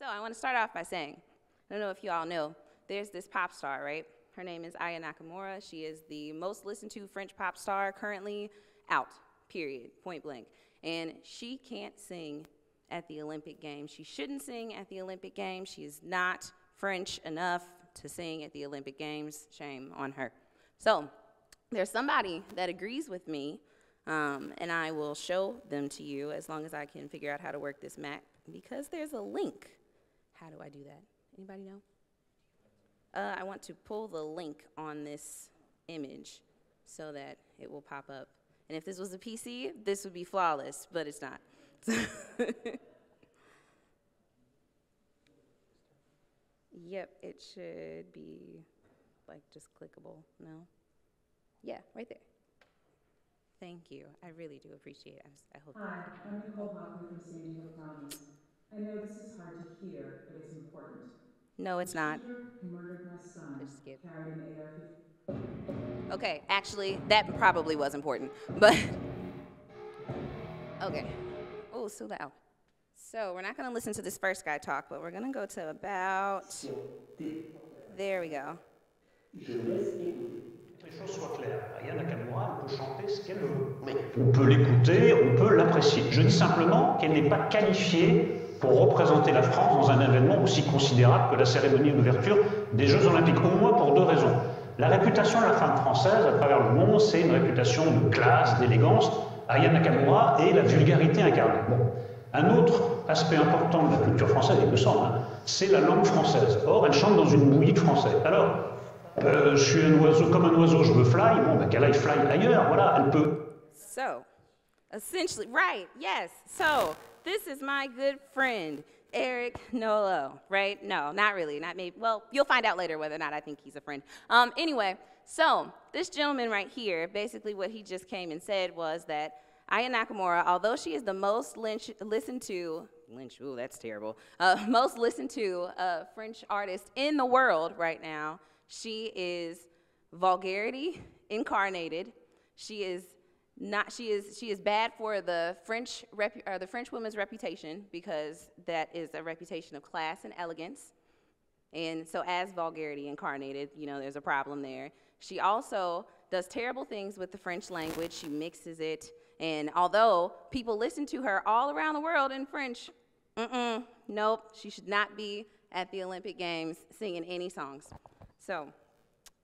So I want to start off by saying, I don't know if you all know, there's this pop star, right? Her name is Aya Nakamura. She is the most listened to French pop star currently out, period, point blank. And she can't sing at the Olympic Games. She shouldn't sing at the Olympic Games. She is not French enough to sing at the Olympic Games. Shame on her. So there's somebody that agrees with me, and I will show them to you as long as I can figure out how to work this map, because there's a link. How do I do that? Anybody know? I want to pull the link on this image so that it will pop up. And if this was a PC, this would be flawless, but it's not. Yep, it should be like just clickable. No? Yeah, right there. Thank you. I really do appreciate it. I hope. Hi, I'm Nicole Hockley from Sandy Hook County. I know this is hard to hear, but it's important. No, it's not. The shooter who murdered my son Just skip. carried an AR-15. Okay, actually, that probably was important, but okay. Oh, so loud. So we're not going to listen to this first guy talk, but we're going to go to about. There we go. Que les choses soient claires. Aya Nakamura, elle peut chanter ce qu'elle veut. Oui. On peut l'écouter, on peut l'apprécier. Je dis simplement qu'elle n'est pas qualifiée pour représenter la France dans un événement aussi considérable que la cérémonie d'ouverture des Jeux Olympiques, au moins pour deux raisons. La réputation de la femme française à travers le monde, c'est une réputation de classe, d'élégance. Aya Nakamura et la vulgarité incarnée. Bon. Un autre aspect important de la culture française, il me semble, c'est la langue française. Or, elle chante dans une bouillie de français. Alors, je suis un oiseau, comme un oiseau, je veux fly. Bon, ben, qu'elle aille fly ailleurs, voilà, elle peut. So, essentially, right, yes. So, this is my good friend, Eric Nolo, right? No, not really, not maybe. Well, you'll find out later whether or not I think he's a friend. Anyway, so this gentleman right here, basically what he just came and said was that Aya Nakamura, although she is the most listened to, ooh, that's terrible, most listened to French artist in the world right now, she is vulgarity incarnated. She is bad for the French woman's reputation, because that is a reputation of class and elegance. And so as vulgarity incarnated, you know, there's a problem there. She also does terrible things with the French language. She mixes it. And although people listen to her all around the world in French, nope, she should not be at the Olympic Games singing any songs. So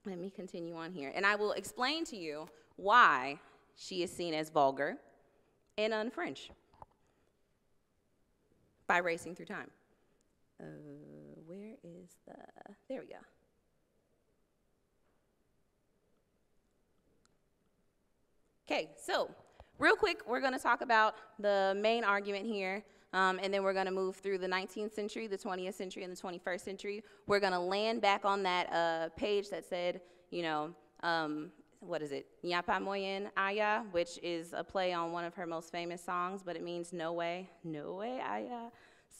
let me continue on here. And I will explain to you why she is seen as vulgar and un-French by racing through time. Where is there we go. Okay, so real quick, we're going to talk about the main argument here, and then we're going to move through the 19th century, the 20th century, and the 21st century. We're going to land back on that page that said, you know, what is it? Y a pas moyen, Aya, which is a play on one of her most famous songs, but it means no way, Aya.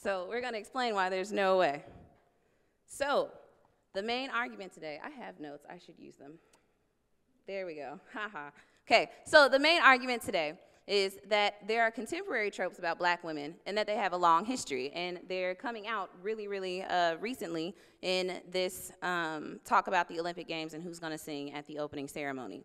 So we're going to explain why there's no way. So the main argument today, I have notes, I should use them. There we go, haha. Okay, so the main argument today is that there are contemporary tropes about black women and that they have a long history, and they're coming out really, really recently in this talk about the Olympic Games and who's gonna sing at the opening ceremony.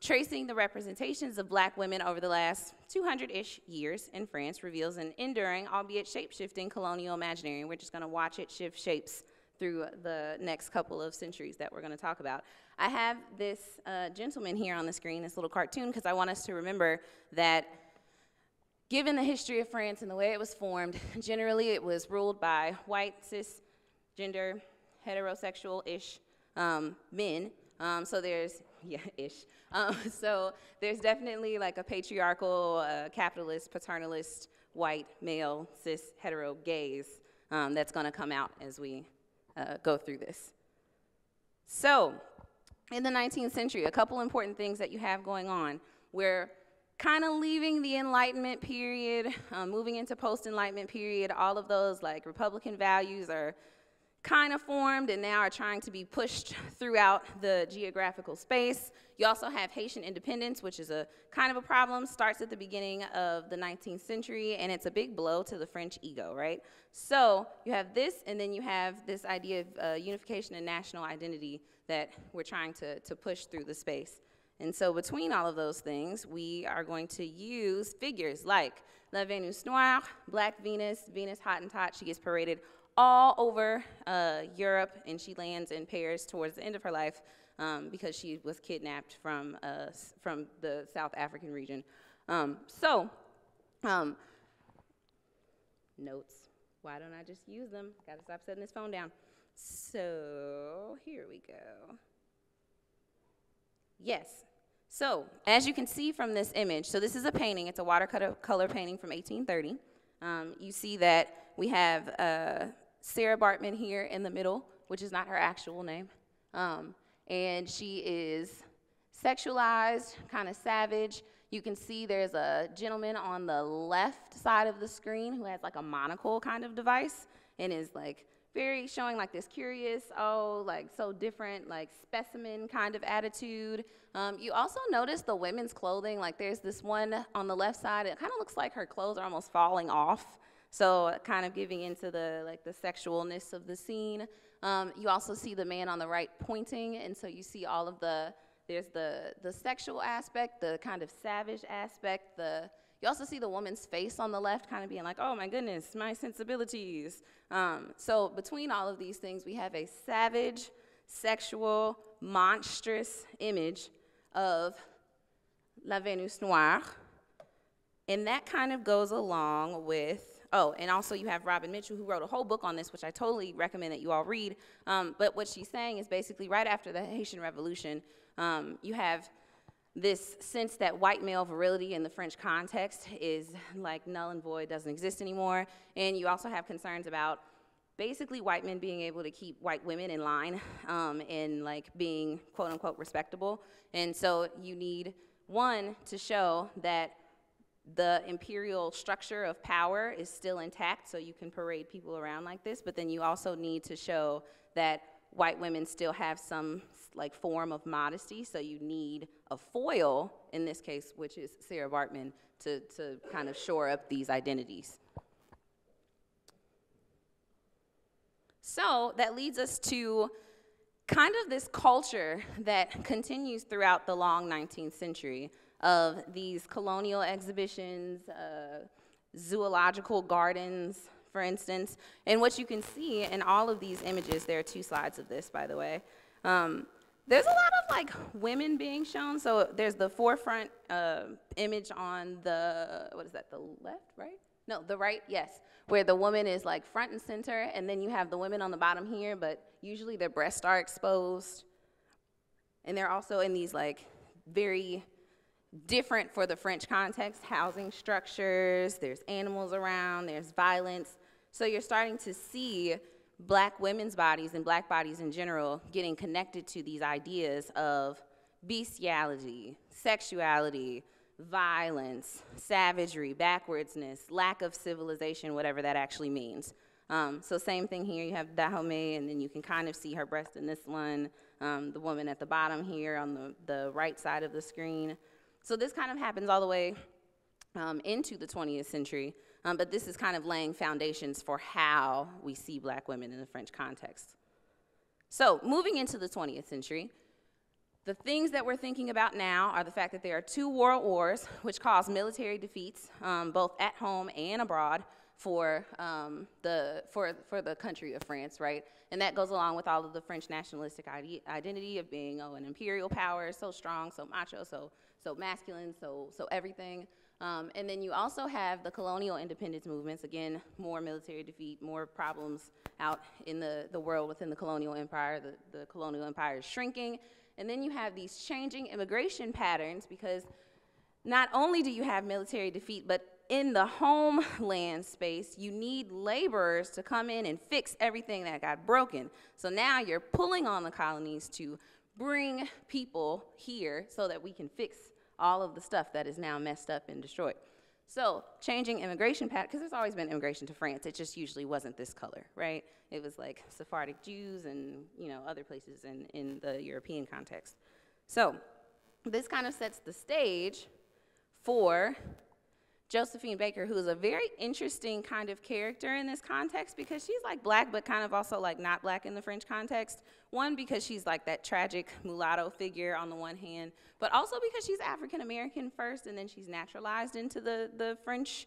Tracing the representations of black women over the last 200-ish years in France reveals an enduring, albeit shape-shifting colonial imaginary, and we're just gonna watch it shift shapes through the next couple of centuries that we're gonna talk about. I have this gentleman here on the screen, this little cartoon, because I want us to remember that given the history of France and the way it was formed, generally it was ruled by white, cisgender, heterosexual-ish men. So there's, yeah, ish. So there's definitely like a patriarchal, capitalist, paternalist, white, male, cis, hetero gaze that's gonna come out as we go through this. So, in the 19th century, a couple important things that you have going on. We're kind of leaving the Enlightenment period, moving into post-Enlightenment period. All of those like Republican values are kind of formed and now are trying to be pushed throughout the geographical space. You also have Haitian independence, which is a kind of a problem, starts at the beginning of the 19th century, and it's a big blow to the French ego, right? So you have this, and then you have this idea of unification and national identity that we're trying to push through the space. And so between all of those things, we are going to use figures like La Vénus Noire, Black Venus, Venus Hottentot. She gets paraded all over Europe, and she lands in Paris towards the end of her life because she was kidnapped from the South African region. Notes. Why don't I just use them? Gotta stop setting this phone down. So here we go. Yes. So as you can see from this image, so this is a painting. It's a watercolor painting from 1830. You see that we have Sarah Baartman here in the middle, which is not her actual name. And she is sexualized, kind of savage. You can see there's a gentleman on the left side of the screen who has like a monocle kind of device and is like very showing like this curious, oh, like so different, like specimen kind of attitude. You also notice the women's clothing, like there's this one on the left side, it kind of looks like her clothes are almost falling off. So kind of giving into the sexualness of the scene. You also see the man on the right pointing, and so you see all of there's the sexual aspect, the kind of savage aspect, you also see the woman's face on the left kind of being like, oh my goodness, my sensibilities. So between all of these things, we have a savage, sexual, monstrous image of La Vénus Noire. And that kind of goes along with, oh, and also you have Robin Mitchell, who wrote a whole book on this, which I totally recommend that you all read. But what she's saying is basically right after the Haitian Revolution, you have this sense that white male virility in the French context is like null and void, doesn't exist anymore. And you also have concerns about basically white men being able to keep white women in line and like being quote unquote respectable. And so you need one to show that the imperial structure of power is still intact so you can parade people around like this, but then you also need to show that white women still have some like form of modesty, so you need a foil, in this case, which is Sarah Baartman, to kind of shore up these identities. So that leads us to kind of this culture that continues throughout the long 19th century of these colonial exhibitions, zoological gardens, for instance. And what you can see in all of these images, there are two slides of this, by the way, there's a lot of like women being shown. So there's the forefront image on the, what is that, the left, right? No, the right, yes, where the woman is like front and center, and then you have the women on the bottom here, but usually their breasts are exposed. And they're also in these like very different for the French context, housing structures, there's animals around, there's violence. So you're starting to see black women's bodies and black bodies in general getting connected to these ideas of bestiality, sexuality, violence, savagery, backwardsness, lack of civilization, whatever that actually means. So same thing here, you have Dahomey, and then you can kind of see her breast in this one, the woman at the bottom here on the right side of the screen. So this kind of happens all the way into the 20th century, but this is kind of laying foundations for how we see black women in the French context. So moving into the 20th century, the things that we're thinking about now are the fact that there are 2 world wars, which caused military defeats, both at home and abroad, for the country of France, right? And that goes along with all of the French nationalistic identity of being, oh, an imperial power, so strong, so macho, so masculine, so everything. And then you also have the colonial independence movements, again, more military defeat, more problems out in the world within the colonial empire. The colonial empire is shrinking. And then you have these changing immigration patterns, because not only do you have military defeat, but in the homeland space, you need laborers to come in and fix everything that got broken. So now you're pulling on the colonies to bring people here so that we can fix all of the stuff that is now messed up and destroyed. So changing immigration pattern, because there's always been immigration to France, it just usually wasn't this color, right? It was like Sephardic Jews and, you know, other places in the European context. So this kind of sets the stage for Josephine Baker, who is a very interesting kind of character in this context because she's like black, but kind of also like not black in the French context. One, because she's like that tragic mulatto figure on the one hand, but also because she's African American first and then she's naturalized into the French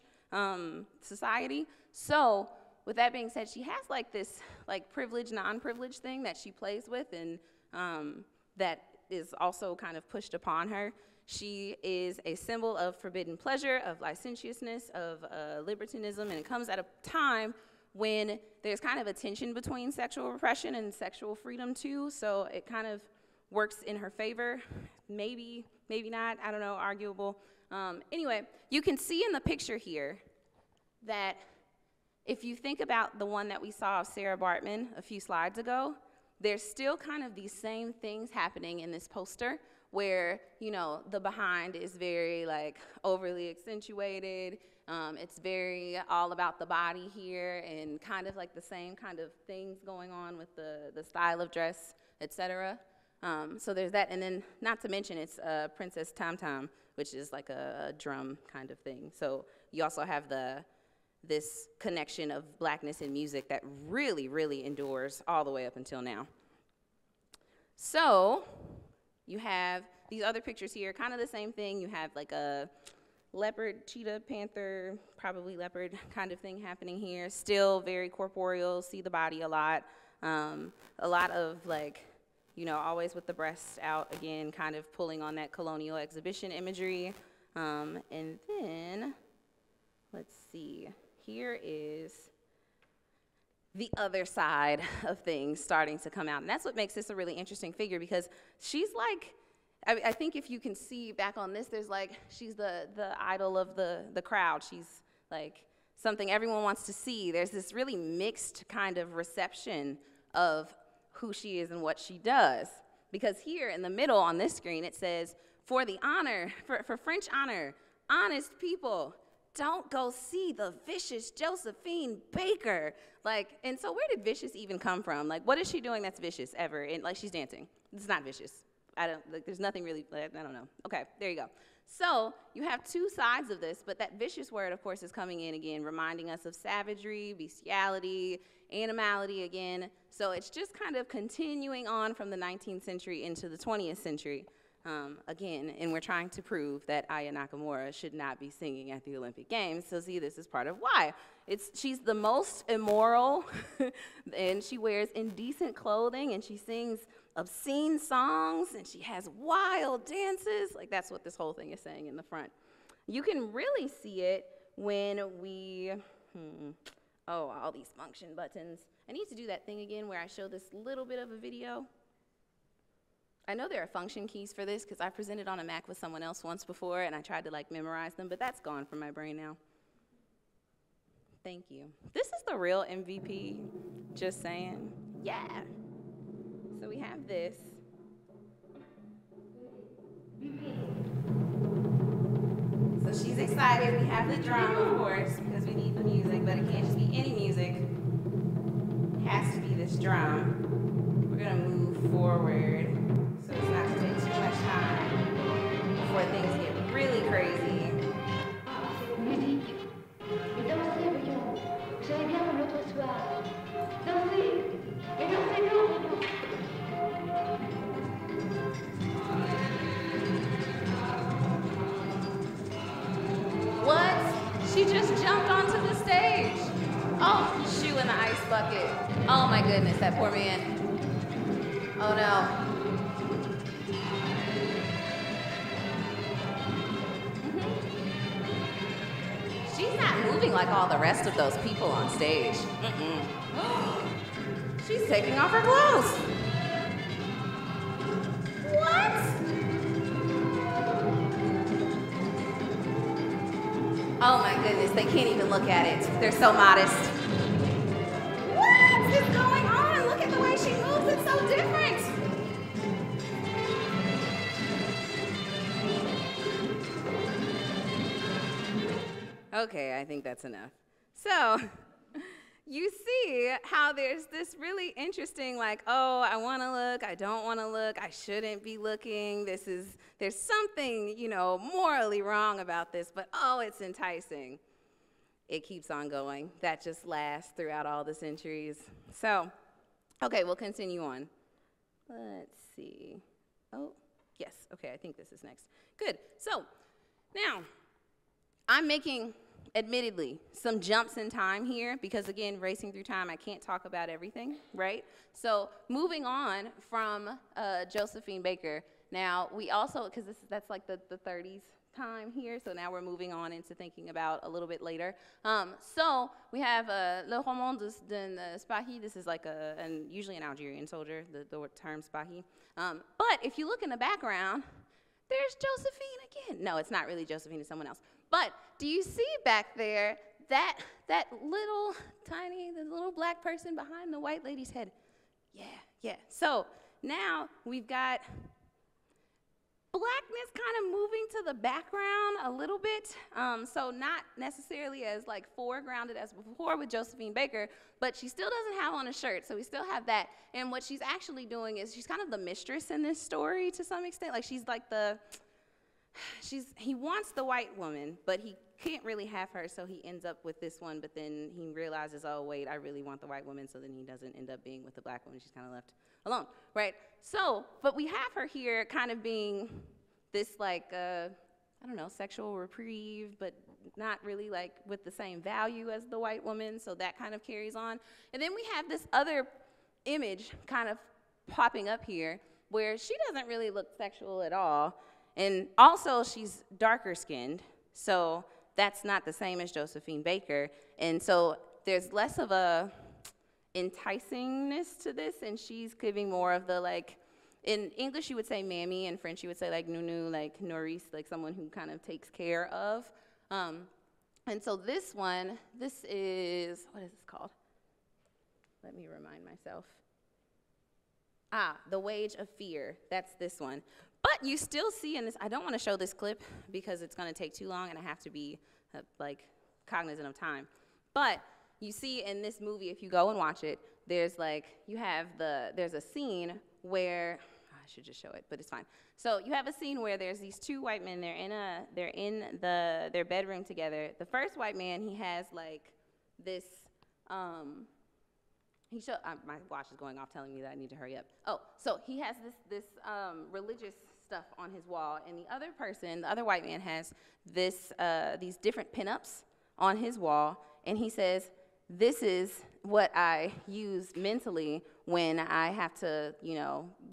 society. So with that being said, she has like this like privileged, non-privileged thing that she plays with and that is also kind of pushed upon her. She is a symbol of forbidden pleasure, of licentiousness, of libertinism, and it comes at a time when there's kind of a tension between sexual repression and sexual freedom too, so it kind of works in her favor. Maybe, maybe not, I don't know, arguable. Anyway, you can see in the picture here that if you think about the one that we saw of Sarah Bartman a few slides ago, there's still kind of these same things happening in this poster where, you know, the behind is very like overly accentuated. It's very all about the body here and kind of like the same kind of things going on with the style of dress, etc. So there's that, and then not to mention it's Princess Tom Tom, which is like a drum kind of thing. So you also have this connection of blackness in music that really, really endures all the way up until now. So you have these other pictures here, kind of the same thing. You have like a leopard, cheetah, panther, probably leopard kind of thing happening here. Still very corporeal, see the body a lot. A lot of like, you know, always with the breasts out again, kind of pulling on that colonial exhibition imagery. And then, let's see, here is the other side of things starting to come out. And that's what makes this a really interesting figure because she's like, I think if you can see back on this, there's like, she's the idol of the crowd. She's like something everyone wants to see. There's this really mixed kind of reception of who she is and what she does. Because here in the middle on this screen, it says, for the honor, for French honor, honest people, don't go see the vicious Josephine Baker. Like, and so where did vicious even come from? Like, what is she doing that's vicious ever? And like, she's dancing. It's not vicious. Like, there's nothing really, like, I don't know. Okay, there you go. So you have two sides of this, but that vicious word, of course, is coming in again, reminding us of savagery, bestiality, animality again. So it's just kind of continuing on from the 19th century into the 20th century. Again, and we're trying to prove that Aya Nakamura should not be singing at the Olympic Games. So see, this is part of why. She's the most immoral, and she wears indecent clothing, and she sings obscene songs, and she has wild dances. Like, that's what this whole thing is saying in the front. You can really see it when we, all these function buttons. I need to do that thing again where I show this little bit of a video. I know there are function keys for this because I presented on a Mac with someone else once before and I tried to like memorize them, but that's gone from my brain now. Thank you. This is the real MVP, just saying. Yeah. So we have this. So she's excited. We have the drum, of course, because we need the music, but it can't just be any music. It has to be this drum. We're gonna move forward. So it's not going to take too much time before things get really crazy. What? She just jumped onto the stage. Oh, shoe in the ice bucket. Oh my goodness, that poor man. Oh no. She's not moving like all the rest of those people on stage. She's taking off her clothes. What? Oh my goodness, they can't even look at it. They're so modest. What is going on? Look at the way she moves, it's so different. Okay, I think that's enough. So you see how there's this really interesting, like, oh, I want to look, I don't want to look, I shouldn't be looking. There's something, morally wrong about this, but oh, it's enticing. It keeps on going. That just lasts throughout all the centuries. So, okay, we'll continue on. Let's see. Oh, yes, okay, I think this is next. Good. So, now, I'm making, admittedly, some jumps in time here because, again, racing through time, I can't talk about everything, right? So moving on from Josephine Baker, now we also, because that's like the 30s time here, so now we're moving on into thinking about a little bit later. So we have Le Roman d'un Spahi. This is like usually an Algerian soldier, the term Spahi. But if you look in the background, there's Josephine again. No, it's not really Josephine, it's someone else. But do you see back there that little tiny, the little black person behind the white lady's head? Yeah. So now we've got blackness kind of moving to the background a little bit. So not necessarily as like foregrounded as before with Josephine Baker, but she still doesn't have on a shirt, so we still have that. And what she's actually doing is she's kind of the mistress in this story to some extent. Like she's like he wants the white woman, but he can't really have her, so he ends up with this one, but then he realizes, oh, wait, I really want the white woman, so then he doesn't end up being with the black woman. She's kind of left alone, right? So, but we have her here kind of being this, like, I don't know, sexual reprieve, but not really, like, with the same value as the white woman, so that kind of carries on. And then we have this other image kind of popping up here where she doesn't really look sexual at all. And also, she's darker skinned, so that's not the same as Josephine Baker. And so there's less of a enticingness to this, and she's giving more of the, like, in English you would say mammy, in French you would say like nounou, like nourrice, like someone who kind of takes care of. And so this is, what is this called? Let me remind myself. The Wage of Fear, that's this one. But you still see in this, I don't want to show this clip because it's going to take too long and I have to be like cognizant of time. But you see in this movie, if you go and watch it, there's like, there's a scene where, I should just show it, but it's fine. So you have a scene where there's these two white men, they're in their bedroom together. The first white man, he has like this, my watch is going off telling me that I need to hurry up. Oh, so he has this religious stuff on his wall, and the other person, the other white man, has these different pinups on his wall, and he says, this is what I use mentally when I have to,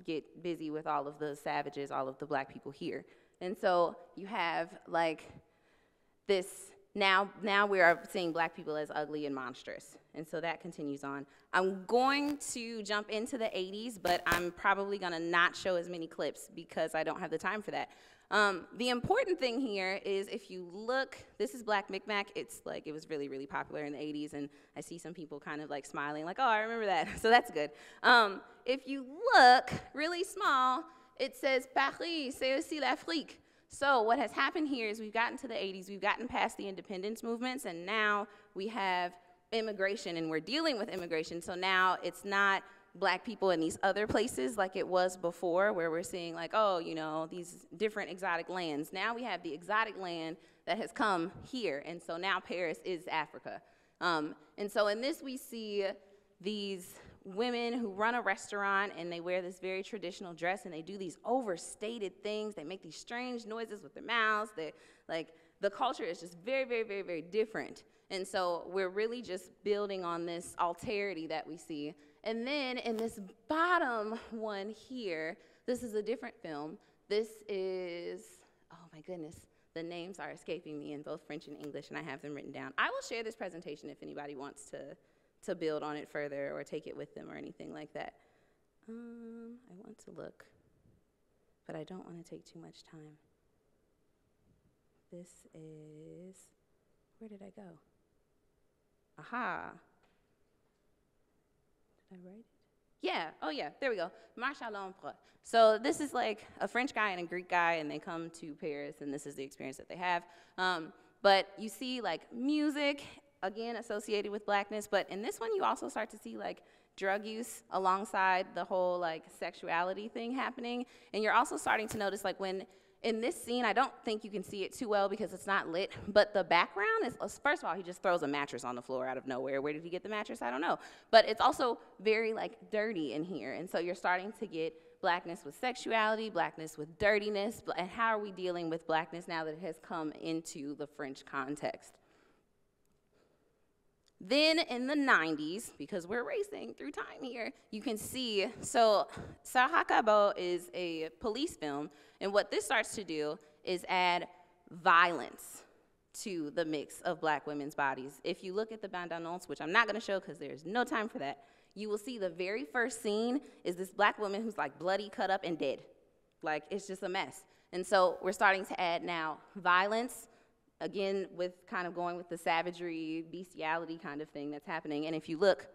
get busy with all of the savages, all of the black people here. And so you have like this, now we are seeing black people as ugly and monstrous. And so that continues on. I'm going to jump into the 80s, but I'm probably gonna not show as many clips because I don't have the time for that. The important thing here is if you look, this is Black Micmac. It's like, it was really, really popular in the 80s, and I see some people kind of like smiling, like, oh, I remember that, so that's good. If you look really small, it says, Paris, c'est aussi l'Afrique. So what has happened here is we've gotten to the 80s, we've gotten past the independence movements, and now we have immigration, and we're dealing with immigration, so now it's not black people in these other places like it was before, where we're seeing like, oh, these different exotic lands. Now we have the exotic land that has come here, and so now Paris is Africa. And so in this we see these women who run a restaurant, and they wear this very traditional dress, and they do these overstated things. They make these strange noises with their mouths. The culture is just very, very, very, very different. And so we're really just building on this alterity that we see. And then in this bottom one here, this is a different film. This is, oh my goodness, the names are escaping me in both French and English, and I have them written down. I will share this presentation if anybody wants to build on it further or take it with them or anything like that. I want to look, but I don't want to take too much time. This is, where did I go? Aha. Did I write it? Yeah, oh yeah, there we go. Marche à l'Empire. So this is like a French guy and a Greek guy, and they come to Paris, and this is the experience that they have. But you see like music, again, associated with blackness, but in this one you also start to see like drug use alongside the whole like sexuality thing happening. And you're also starting to notice like when in this scene, I don't think you can see it too well because it's not lit, but the background is, first of all, he just throws a mattress on the floor out of nowhere. Where did he get the mattress? I don't know. But it's also very like dirty in here. And so you're starting to get blackness with sexuality, blackness with dirtiness, and how are we dealing with blackness now that it has come into the French context? Then in the 90s, because we're racing through time here, you can see, so Sarah Cabo is a police film, and what this starts to do is add violence to the mix of black women's bodies. If you look at the bande annonce, which I'm not gonna show because there's no time for that, you will see the very first scene is this black woman who's like bloody, cut up, and dead. Like, it's just a mess. And so we're starting to add now violence, again, with kind of going with the savagery, bestiality kind of thing that's happening. And if you look,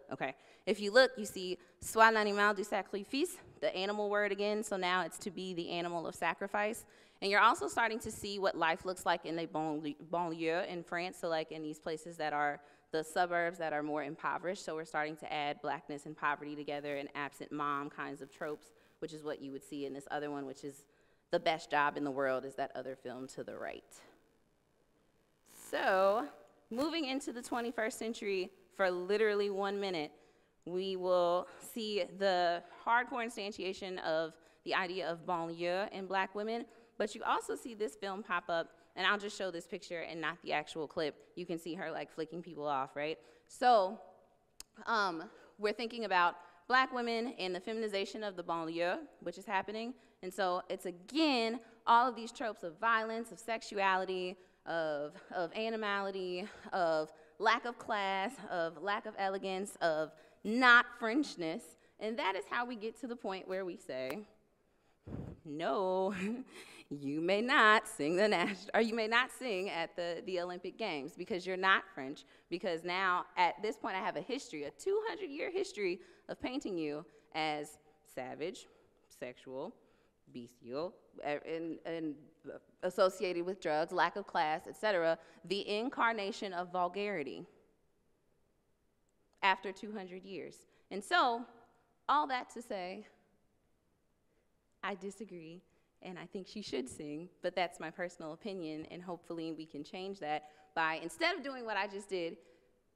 you see soit l'animal du sacrifice, the animal word again, so now it's to be the animal of sacrifice. And you're also starting to see what life looks like in the banlieue in France, so like in these places that are the suburbs that are more impoverished. So we're starting to add blackness and poverty together and absent mom kinds of tropes, which is what you would see in this other one, which is The Best Job in the World, is that other film to the right. So, moving into the 21st century for literally 1 minute, we will see the hardcore instantiation of the idea of banlieue in black women, but you also see this film pop up, and I'll just show this picture and not the actual clip. You can see her like flicking people off, right? So, we're thinking about black women and the feminization of the banlieue, which is happening, and so it's again, all of these tropes of violence, of sexuality, of animality, of lack of class, of lack of elegance, of not Frenchness, and that is how we get to the point where we say, no, you may not sing you may not sing at the Olympic Games because you're not French, because now at this point I have a history, a 200-year history of painting you as savage, sexual, bestial, and associated with drugs, lack of class, etc., the incarnation of vulgarity after 200 years. And so, all that to say, I disagree, and I think she should sing, but that's my personal opinion, and hopefully we can change that by, instead of doing what I just did,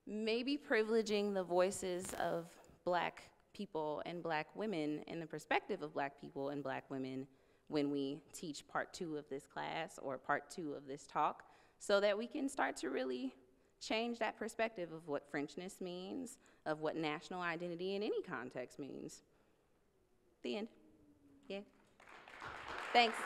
maybe privileging the voices of black people and black women and the perspective of black people and black women when we teach part 2 of this class or part 2 of this talk, so that we can start to really change that perspective of what Frenchness means, of what national identity in any context means. The end. Yeah. Thanks.